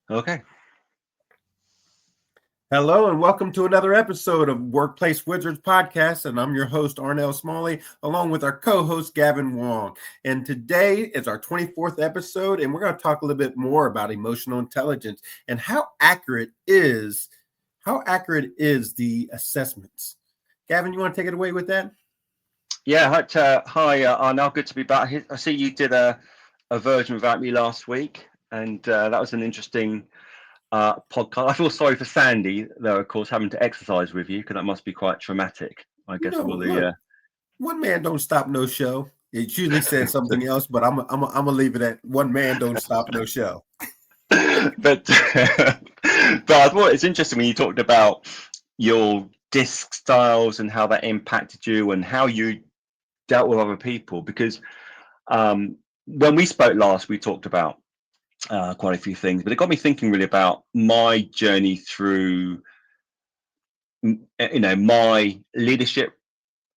Okay. Hello and welcome to another episode of Workplace Wizards Podcast. And I'm your host, Arnell Smalley, along with our co-host, Gavin Wong. And today is our 24th episode, and we're going to talk a little bit more about emotional intelligence and how accurate is the assessments. Gavin, you want to take it away with that? Yeah. Hi, Arnell. Good to be back. I see you did a version without me last week, and that was an interesting podcast. I feel sorry for Sandy, though, of course, having to exercise with you because that must be quite traumatic, I guess, of all Look, the. one man don't stop no show. It usually said something else, but I'm gonna leave it at one man don't stop no show. But but I thought it's interesting when you talked about your disc styles and how that impacted you and how you dealt with other people because um, when we spoke last, we talked about quite a few things, but it got me thinking really about my journey through, my leadership,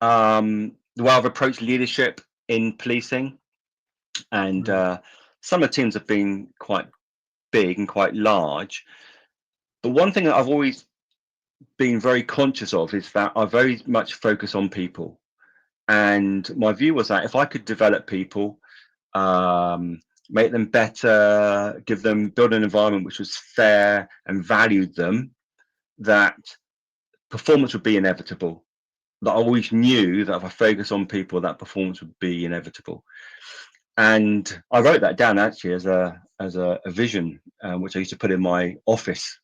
the way I've approached leadership in policing, and Mhm. some of the teams have been quite big and quite large. But one thing that I've always been very conscious of is that I very much focus on people, and my view was that if I could develop people, make them better, build an environment which was fair and valued them, that performance would be inevitable. That I always knew that if I focus on people, that performance would be inevitable. And I wrote that down actually as a vision, which I used to put in my office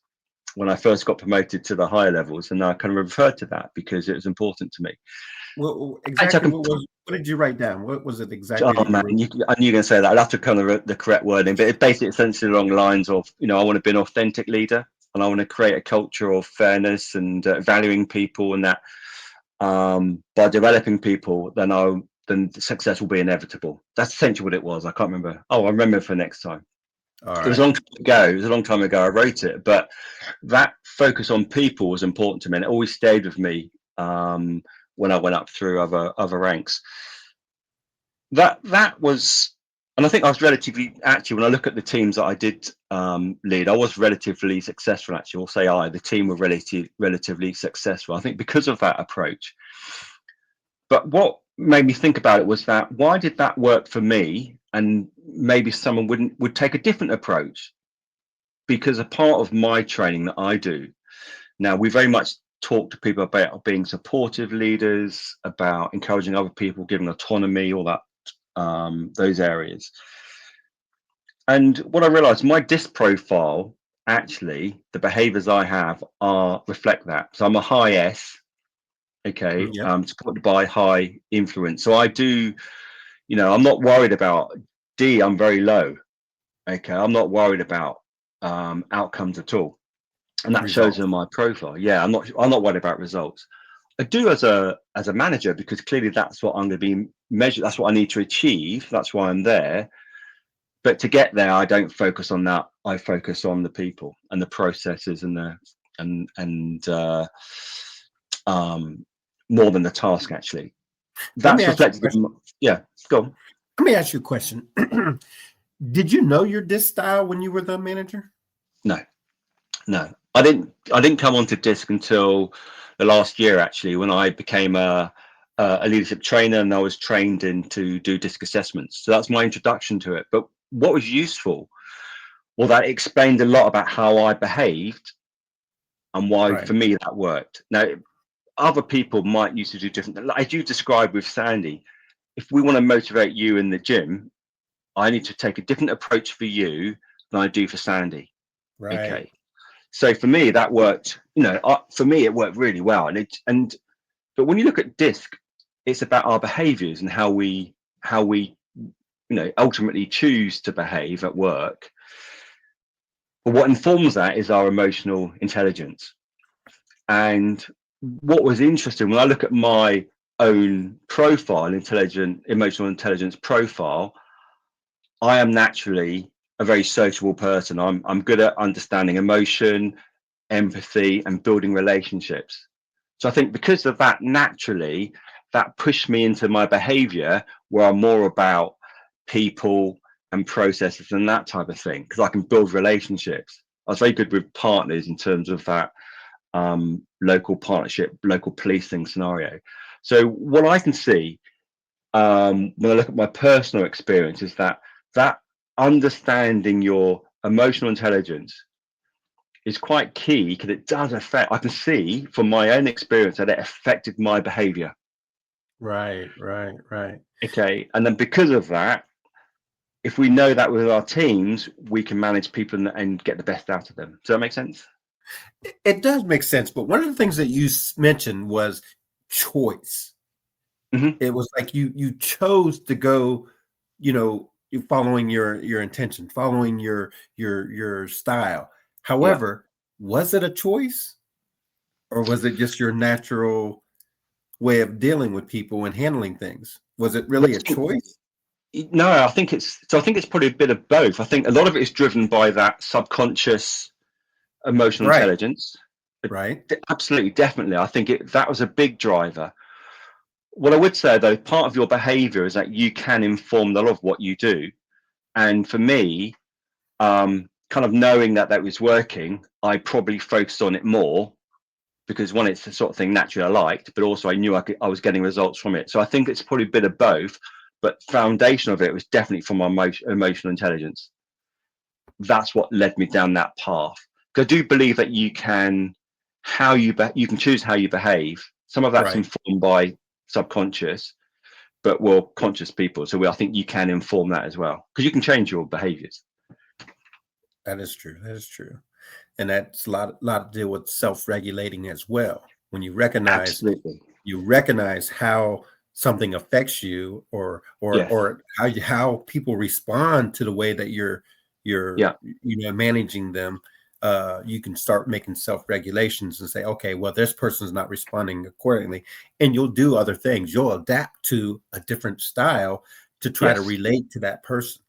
when I first got promoted to the higher levels, and I kind of referred to that because it was important to me. Well, Actually, I exactly can. what did you write down? What was it exactly Oh that you man, wrote? I knew you were going to say that. I'd have to kind of the correct wording, but it's basically essentially along the lines of, I want to be an authentic leader, and I want to create a culture of fairness and valuing people, and that by developing people, then success will be inevitable. That's essentially what it was. I can't remember. Oh, I remember for next time. All It was a right. long time ago. It was a long time ago I wrote it, but that focus on people was important to me, and it always stayed with me when I went up through other ranks. That was, and I think I was relatively, actually, when I look at the teams that I did lead, I was relatively successful. Actually, or say the team were relatively successful. I think because of that approach. But what made me think about it was that why did that work for me, and maybe someone would take a different approach? Because a part of my training that I do now, we very much talk to people about being supportive leaders, about encouraging other people, giving autonomy, all that, those areas. And what I realized, my disc profile, actually, the behaviors I have are reflect that. So I'm a high S, okay, Yep. supported by high influence. So I do, I'm not worried about D, I'm very low. Okay, I'm not worried about outcomes at all. And that shows Results. in my profile. Yeah, I'm not worried about results. I do as a manager because clearly that's what I'm going to be measured. That's what I need to achieve. That's why I'm there. But to get there, I don't focus on that. I focus on the people and the processes and the and um, more than the task. Actually, Let me that's ask you a reflected question. in. Yeah, go on. Let me ask you a question. Did you know your disc style when you were the manager? No, no, I didn't come onto disc until the last year actually, when I became a leadership trainer and I was trained in to do disc assessments. So that's my introduction to it. But what was useful, well, that explained a lot about how I behaved and why Right. for me that worked. Now, other people might use to do different. Like as you described with Sandy, if we want to motivate you in the gym, I need to take a different approach for you than I do for Sandy. Right. Okay. So for me, that worked. For me, it worked really well. But when you look at disc, it's about our behaviours and how we ultimately choose to behave at work. But what informs that is our emotional intelligence. And what was interesting when I look at my own profile, emotional intelligence profile, I am naturally a very sociable person. I'm good at understanding emotion, empathy, and building relationships. So I think because of that, naturally, that pushed me into my behavior where I'm more about people and processes and that type of thing, because I can build relationships. I was very good with partners in terms of that local partnership, local policing scenario. So what I can see when I look at my personal experience is that understanding your emotional intelligence is quite key, because it does affect, I can see from my own experience that it affected my behavior. Right. Okay. And then because of that, if we know that with our teams, we can manage people and get the best out of them. Does that make sense? It does make sense. But one of the things that you mentioned was choice. Mm-hmm. It was like you chose to go, following your intention, following your style. Yeah. However, was it a choice, or was it just your natural way of dealing with people and handling things? Was it Well, really a choice? no, I think it's probably a bit of both. I think a lot of it is driven by that subconscious emotional Right. intelligence. Right. Absolutely, definitely. I think that was a big driver. What I would say, though, part of your behavior is that you can inform a lot of what you do. And for me, kind of knowing that was working, I probably focused on it more, because one, it's the sort of thing naturally I liked, but also I knew I was getting results from it. So I think it's probably a bit of both, but foundation of it was definitely from my emotional intelligence. That's what led me down that path. Because I do believe that you can choose how you behave. Some of that's Right. informed by subconscious, but we're conscious people. So I think you can inform that as well, because you can change your behaviors. That is true. That is true. And that's a lot to deal with self-regulating as well. When Absolutely. you recognize how something affects you, or Yes. how people respond to the way that you're Yeah. managing them, you can start making self-regulations and say, okay, well, this person's not responding accordingly, and you'll do other things. You'll adapt to a different style to try to Yes. relate to that person.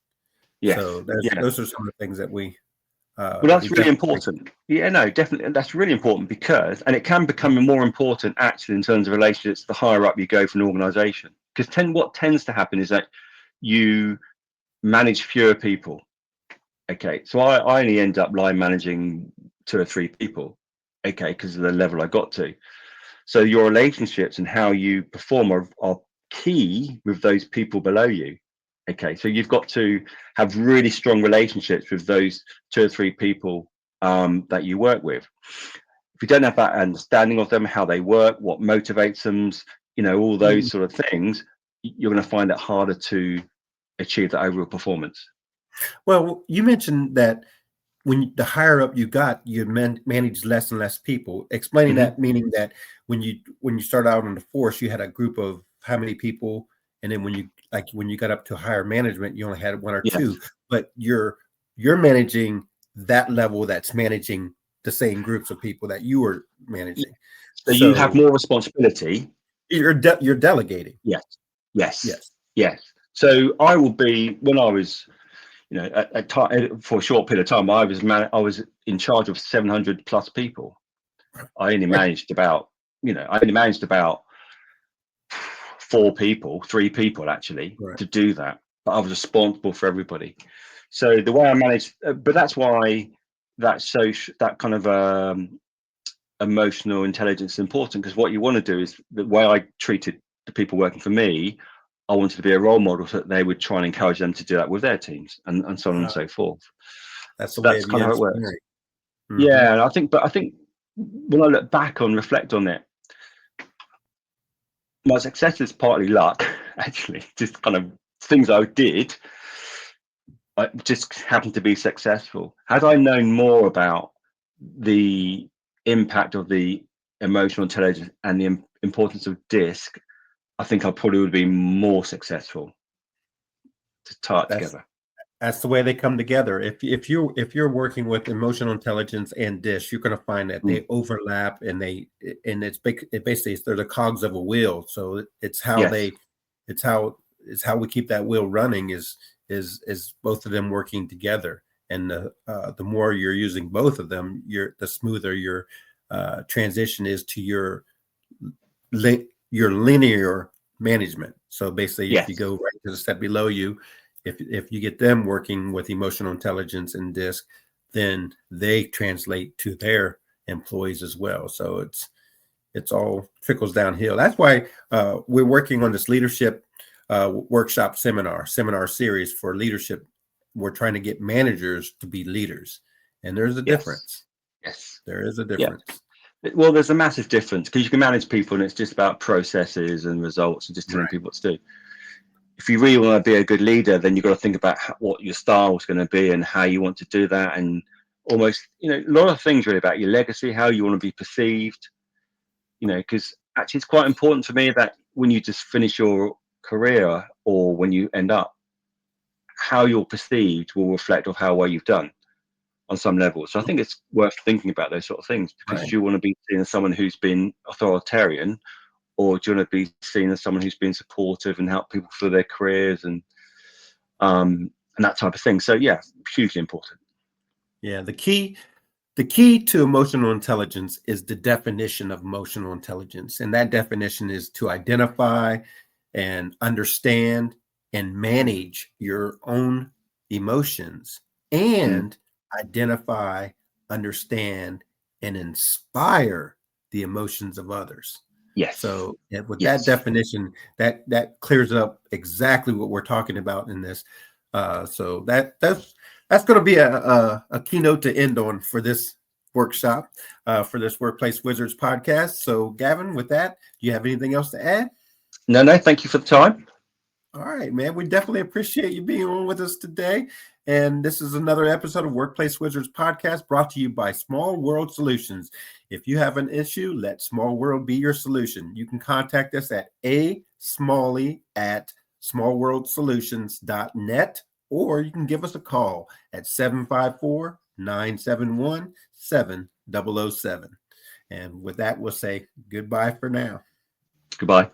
Yes. So Yeah. those are some of the things that we Well, that's really definitely. important. Yeah, no, definitely. That's really important, because, and it can become more important actually in terms of relationships the higher up you go for an organization. Because what tends to happen is that you manage fewer people. Okay. So I only end up line managing 2 or 3 people. Okay. Because of the level I got to. So your relationships and how you perform are key with those people below you. Okay, so you've got to have really strong relationships with those 2 or 3 people that you work with. If you don't have that understanding of them, how they work, what motivates them, all those sort of things, you're going to find it harder to achieve that overall performance. Well, you mentioned that the higher up you got, you managed less and less people. Explaining Mm-hmm. that, meaning that when you started out on the force, you had a group of how many people, and then when you got up to higher management, you only had 1 or Yes. 2. But you're managing that level that's managing the same groups of people that you were managing. So you have So more responsibility. you're delegating. Yes. Yes. Yes. Yes. So I will be, when I was, for a short period of time, I was in charge of 700 plus people. I only managed about 4 people, 3 people actually, Right. to do that. But I was responsible for everybody. So the way I managed, but that's why that kind of emotional intelligence is important, because what you want to do is, the way I treated the people working for me, I wanted to be a role model so that they would try and encourage them to do that with their teams, and so on and so forth. That's So the way that's of you kind of how it works. inspiring. Mm-hmm. Yeah, and I think when I look back and reflect on it, my success is partly luck, actually. Just kind of things I did, I just happened to be successful. Had I known more about the impact of the emotional intelligence and the importance of DISC, I think I probably would be more successful to tie it That's together. That's the way they come together. If you're working with emotional intelligence and dish, you're going to find that Mm. they overlap, and basically they're the cogs of a wheel. So Yes, it's how we keep that wheel running, is both of them working together. And the more you're using both of them, the smoother your transition is to your linear management. So basically, if you yes, go right to the step below you, if you get them working with emotional intelligence and DISC, then they translate to their employees as well. So it's all trickles downhill. That's why we're working on this leadership workshop seminar series for leadership. We're trying to get managers to be leaders, and there's a difference. Yes. There is a Yeah. difference. Well, there's a massive difference because you can manage people and it's just about processes and results and just telling Right. people what to do. If you really want to be a good leader, then you've got to think about what your style is going to be and how you want to do that. And almost, a lot of things really about your legacy, how you want to be perceived, because actually it's quite important for me that when you just finish your career or when you end up, how you're perceived will reflect of how well you've done on some level. So I think it's worth thinking about those sort of things because Right. do you want to be seen as someone who's been authoritarian, or do you want to be seen as someone who's been supportive and help people through their careers and that type of thing? So yeah, hugely important. Yeah. The key to emotional intelligence is the definition of emotional intelligence. And that definition is to identify and understand and manage your own emotions Mm. and identify, understand, and inspire the emotions of others. Yes. So with that Yes. definition, that clears up exactly what we're talking about in this. So that's going to be a keynote to end on for this workshop, for this Workplace Wizards podcast. So, Gavin, with that, do you have anything else to add? No, thank you for the time. All right, man. We definitely appreciate you being on with us today. And this is another episode of Workplace Wizards podcast brought to you by Small World Solutions. If you have an issue, let Small World be your solution. You can contact us at smalley@smallworldsolutions.net, or you can give us a call at 754-971-7007. And with that, we'll say goodbye for now. Goodbye.